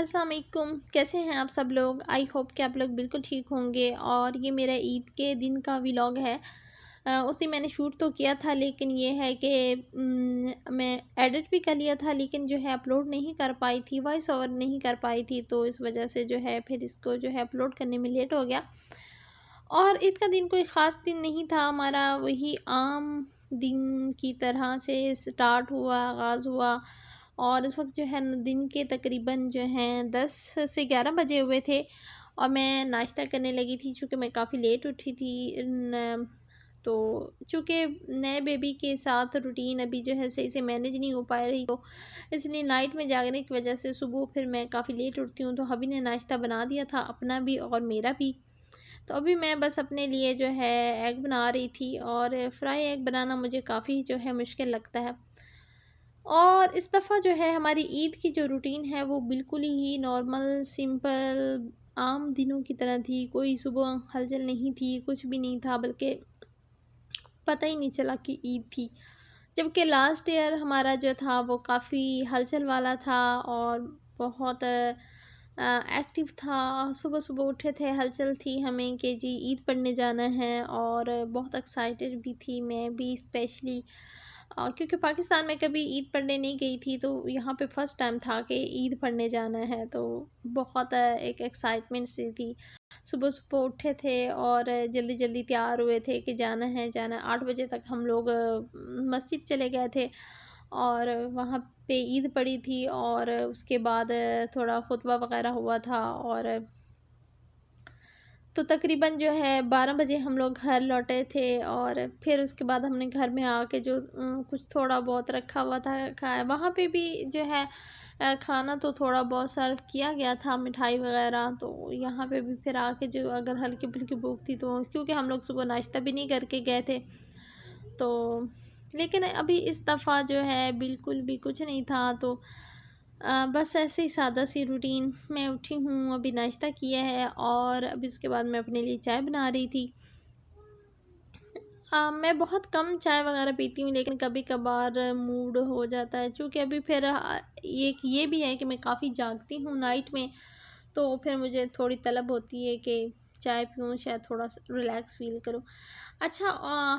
अस्सलाम वालेकुम। कैसे हैं आप सब लोग? आई होप कि आप लोग बिल्कुल ठीक होंगे। और ये मेरा ईद के दिन का व्लॉग है। उस दिन मैंने शूट तो किया था, लेकिन ये है कि मैं एडिट भी कर लिया था, लेकिन जो है अपलोड नहीं कर पाई थी, वॉइस ओवर नहीं कर पाई थी, तो इस वजह से जो है फिर इसको जो है अपलोड करने में लेट हो गया। और ईद का दिन कोई ख़ास दिन नहीं था हमारा, वही आम दिन की तरह से स्टार्ट हुआ, आगाज़ हुआ। और इस वक्त जो है दिन के तकरीबन जो हैं 10 से 11 बजे हुए थे, और मैं नाश्ता करने लगी थी चूँकि मैं काफ़ी लेट उठी थी। तो चूँकि नए बेबी के साथ रूटीन अभी जो है सही से मैनेज नहीं हो पा रही, तो इसलिए नाइट में जागने की वजह से सुबह फिर मैं काफ़ी लेट उठती हूँ। तो हबी ने नाश्ता बना दिया था, अपना भी और मेरा भी। तो अभी मैं बस अपने लिए जो है एग बना रही थी, और फ्राई एग बनाना मुझे काफ़ी जो है मुश्किल लगता है। और इस दफ़ा जो है हमारी ईद की जो रूटीन है वो बिल्कुल ही नॉर्मल, सिंपल, आम दिनों की तरह थी। कोई सुबह हलचल नहीं थी, कुछ भी नहीं था, बल्कि पता ही नहीं चला कि ईद थी। जबकि लास्ट ईयर हमारा जो था वो काफ़ी हलचल वाला था, और बहुत एक्टिव था। सुबह-सुबह उठे थे, हलचल थी हमें कि जी ईद पढ़ने जाना है, और बहुत एक्साइटेड भी थी मैं भी स्पेशली, क्योंकि पाकिस्तान में कभी ईद पढ़ने नहीं गई थी, तो यहाँ पे फ़र्स्ट टाइम था कि ईद पढ़ने जाना है, तो बहुत एक एक्साइटमेंट सी थी। सुबह-सुबह उठे थे और जल्दी-जल्दी तैयार हुए थे कि जाना है, जाना है। 8 बजे तक हम लोग मस्जिद चले गए थे, और वहाँ पे ईद पड़ी थी, और उसके बाद थोड़ा खुतबा वग़ैरह हुआ था, और तो तकरीबन जो है 12 बजे हम लोग घर लौटे थे। और फिर उसके बाद हमने घर में आके जो कुछ थोड़ा बहुत रखा हुआ था खाया। वहाँ पे भी जो है खाना तो थोड़ा बहुत सर्व किया गया था, मिठाई वगैरह। तो यहाँ पे भी फिर आके जो अगर हल्की-फुल्की भूख थी, तो क्योंकि हम लोग सुबह नाश्ता भी नहीं करके गए थे, तो लेकिन अभी इस दफ़ा जो है बिल्कुल भी कुछ नहीं था। तो बस ऐसे ही सादा सी रूटीन। मैं उठी हूँ, अभी नाश्ता किया है, और अभी उसके बाद मैं अपने लिए चाय बना रही थी। मैं बहुत कम चाय वगैरह पीती हूँ, लेकिन कभी-कभार मूड हो जाता है, चूँकि अभी फिर एक ये भी है कि मैं काफ़ी जागती हूँ नाइट में, तो फिर मुझे थोड़ी तलब होती है कि चाय पीऊँ, शायद थोड़ा सा रिलैक्स फ़ील करूँ। अच्छा,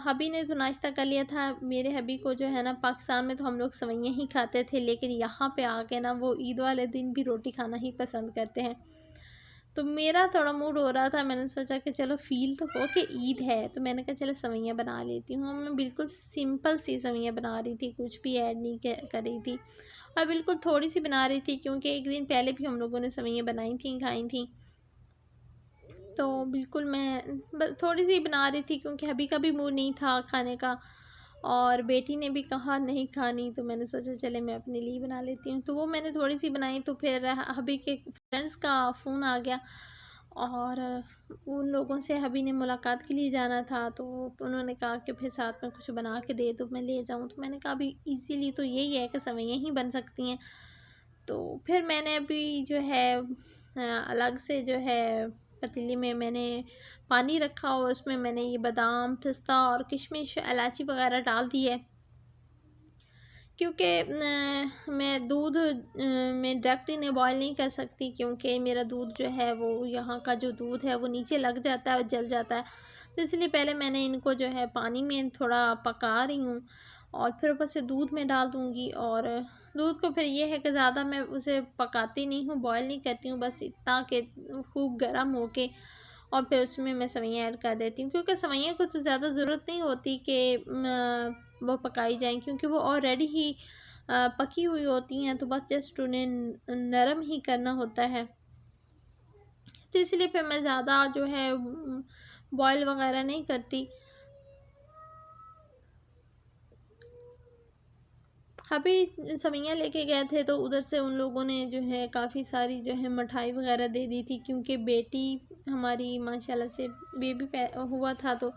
हबी ने तो नाश्ता कर लिया था। मेरे हबी को जो है ना, पाकिस्तान में तो हम लोग सेवइयाँ ही खाते थे, लेकिन यहाँ पे आके ना वो ईद वाले दिन भी रोटी खाना ही पसंद करते हैं। तो मेरा थोड़ा मूड हो रहा था, मैंने सोचा कि चलो फ़ील तो हो कि ईद है, तो मैंने कहा चलो सेवइयाँ बना लेती हूँ। मैं बिल्कुल सिंपल सी सेवइयाँ बना रही थी, कुछ भी ऐड नहीं कर रही थी, और बिल्कुल थोड़ी सी बना रही थी, क्योंकि एक दिन पहले भी हम लोगों ने सेवइयाँ बनाई थी, खाई थी। तो बिल्कुल मैं बस थोड़ी सी बना रही थी, क्योंकि अभी का भी मूड नहीं था खाने का, और बेटी ने भी कहा नहीं खानी, तो मैंने सोचा चले मैं अपने लिए बना लेती हूँ। तो वो मैंने थोड़ी सी बनाई, तो फिर हबी के फ्रेंड्स का फ़ोन आ गया, और उन लोगों से हबी ने मुलाकात के लिए जाना था, तो उन्होंने कहा कि फिर साथ में कुछ बना के दे दो, मैं ले जाऊँ। तो मैंने कहा अभी इजीली तो यही है कि सेवइयाँ ही बन सकती हैं। तो फिर मैंने अभी जो है अलग से जो है पतीली में मैंने पानी रखा, और उसमें मैंने ये बादाम, पिस्ता और किशमिश, इलायची वगैरह डाल दी है, क्योंकि मैं दूध में डायरेक्ट इन्हें बॉयल नहीं कर सकती, क्योंकि मेरा दूध जो है वो यहाँ का जो दूध है वो नीचे लग जाता है और जल जाता है। तो इसलिए पहले मैंने इनको जो है पानी में थोड़ा पका रही हूँ, और फिर ऊपर से दूध में डाल दूँगी। और दूध को फिर ये है कि ज़्यादा मैं उसे पकाती नहीं हूँ, बॉयल नहीं करती हूँ, बस इतना कि खूब गर्म हो के, और फिर उसमें मैं सेवइयाँ ऐड कर देती हूँ, क्योंकि सेवइयाँ को तो ज़्यादा ज़रूरत नहीं होती कि वो पकाई जाएँ, क्योंकि वो ऑलरेडी ही पकी हुई होती हैं, तो बस जस्ट उन्हें नरम ही करना होता है। तो इसलिए फिर मैं ज़्यादा जो है बॉयल वगैरह नहीं करती। अभी सेवइयाँ लेके गए थे, तो उधर से उन लोगों ने जो है काफ़ी सारी जो है मिठाई वगैरह दे दी थी, क्योंकि बेटी हमारी माशाल्लाह से बेबी हुआ था, तो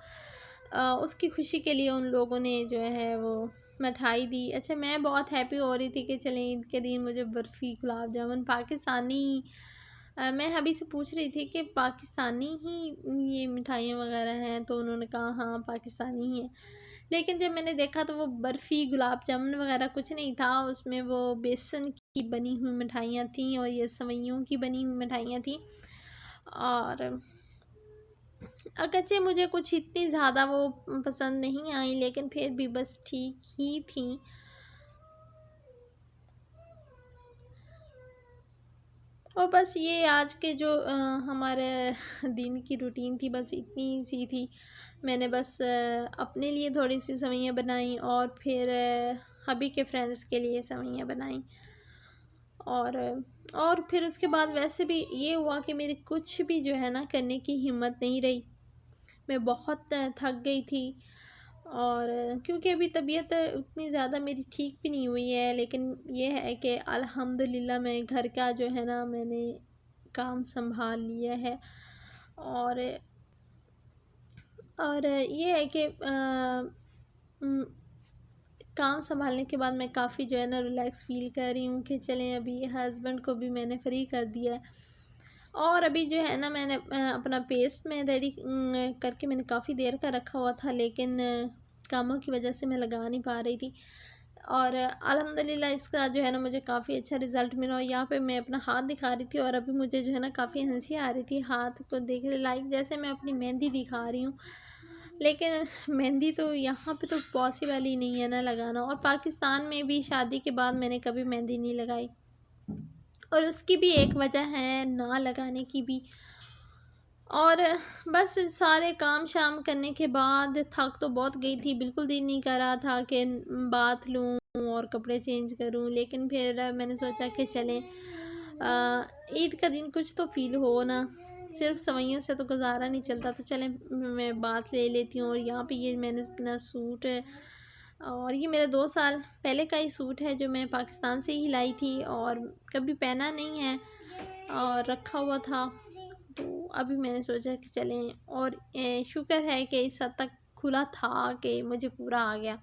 उसकी खुशी के लिए उन लोगों ने जो है वो मिठाई दी। अच्छा, मैं बहुत हैप्पी हो रही थी कि चलें ईद के दिन मुझे बर्फ़ी, गुलाब जामुन, पाकिस्तानी मैं अभी से पूछ रही थी कि पाकिस्तानी ही ये मिठाइयाँ वगैरह हैं, तो उन्होंने कहा हाँ पाकिस्तानी ही है। लेकिन जब मैंने देखा तो वो बर्फ़ी, गुलाब जामुन वगैरह कुछ नहीं था, उसमें वो बेसन की बनी हुई मिठाइयाँ थीं और ये सेवइयों की बनी हुई मिठाइयाँ थीं। और अगरचे मुझे कुछ इतनी ज़्यादा वो पसंद नहीं आई, लेकिन फिर भी बस ठीक ही थी। और बस ये आज के जो हमारे दिन की रूटीन थी, बस इतनी सी थी। मैंने बस अपने लिए थोड़ी सी सेवइयाँ बनाई और फिर हबी के फ्रेंड्स के लिए सेवइयाँ बनाई। और और फिर उसके बाद वैसे भी ये हुआ कि मेरी कुछ भी जो है ना करने की हिम्मत नहीं रही। मैं बहुत थक गई थी। और क्योंकि अभी तबीयत उतनी ज़्यादा मेरी ठीक भी नहीं हुई है, लेकिन ये है कि अल्हम्दुलिल्लाह मैं घर का जो है ना मैंने काम संभाल लिया है। और ये है कि काम संभालने के बाद मैं काफ़ी जो है ना रिलैक्स फ़ील कर रही हूँ कि चलें अभी हस्बैंड को भी मैंने फ्री कर दिया है। और अभी जो है ना मैंने अपना पेस्ट में रेडी करके मैंने काफ़ी देर का रखा हुआ था, लेकिन कामों की वजह से मैं लगा नहीं पा रही थी। और अल्हम्दुलिल्लाह इसका जो है ना मुझे काफ़ी अच्छा रिज़ल्ट मिला। और यहाँ पे मैं अपना हाथ दिखा रही थी और अभी मुझे जो है ना काफ़ी हंसी आ रही थी हाथ को देख के, लाइक जैसे मैं अपनी मेहंदी दिखा रही हूँ। लेकिन मेहंदी तो यहाँ पे तो पॉसिबल ही नहीं है ना लगाना। और पाकिस्तान में भी शादी के बाद मैंने कभी मेहंदी नहीं लगाई, और उसकी भी एक वजह है ना लगाने की भी। और बस सारे काम शाम करने के बाद थक तो बहुत गई थी, बिल्कुल दिल नहीं कर रहा था कि बाथ लूँ और कपड़े चेंज करूँ। लेकिन फिर मैंने सोचा कि चलें ईद का दिन कुछ तो फ़ील हो ना, सिर्फ सेवइयों से तो गुजारा नहीं चलता, तो चलें मैं बात ले लेती हूँ। और यहाँ पे ये मैंने अपना सूट और ये मेरा 2 साल पहले का ही सूट है जो मैं पाकिस्तान से ही लाई थी और कभी पहना नहीं है और रखा हुआ था। तो अभी मैंने सोचा कि चलें, और शुक्र है कि इस हद तक खुला था कि मुझे पूरा आ गया।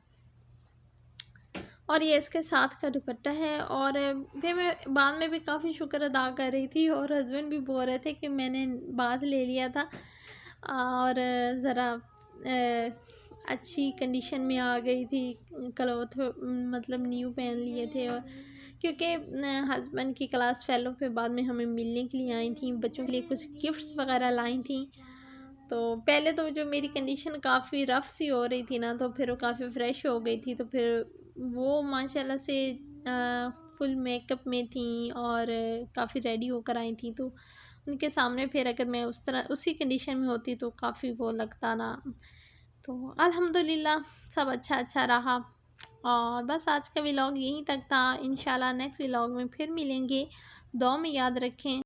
और ये इसके साथ का दुपट्टा है। और फिर मैं बाद में भी काफ़ी शुक्र अदा कर रही थी, और हस्बैंड भी बोल रहे थे कि मैंने बात ले लिया था और ज़रा अच्छी कंडीशन में आ गई थी, क्लॉथ मतलब न्यू पहन लिए थे। और क्योंकि हस्बैंड की क्लास फेलो पे बाद में हमें मिलने के लिए आई थी, बच्चों के लिए कुछ गिफ्ट्स वगैरह लाई थी। तो पहले तो जो मेरी कंडीशन काफ़ी रफ़ सी हो रही थी ना, तो फिर वो काफ़ी फ्रेश हो गई थी। तो फिर वो माशाल्लाह से फुल मेकअप में थी और काफ़ी रेडी होकर आई थी। तो उनके सामने फिर अगर मैं उस तरह उसी कंडीशन में होती तो काफ़ी वो लगता ना। तो अल्हम्दुलिल्लाह सब अच्छा अच्छा रहा। और बस आज का व्लॉग यहीं तक था। इंशाल्लाह नेक्स्ट व्लॉग में फिर मिलेंगे। दुआ में याद रखें।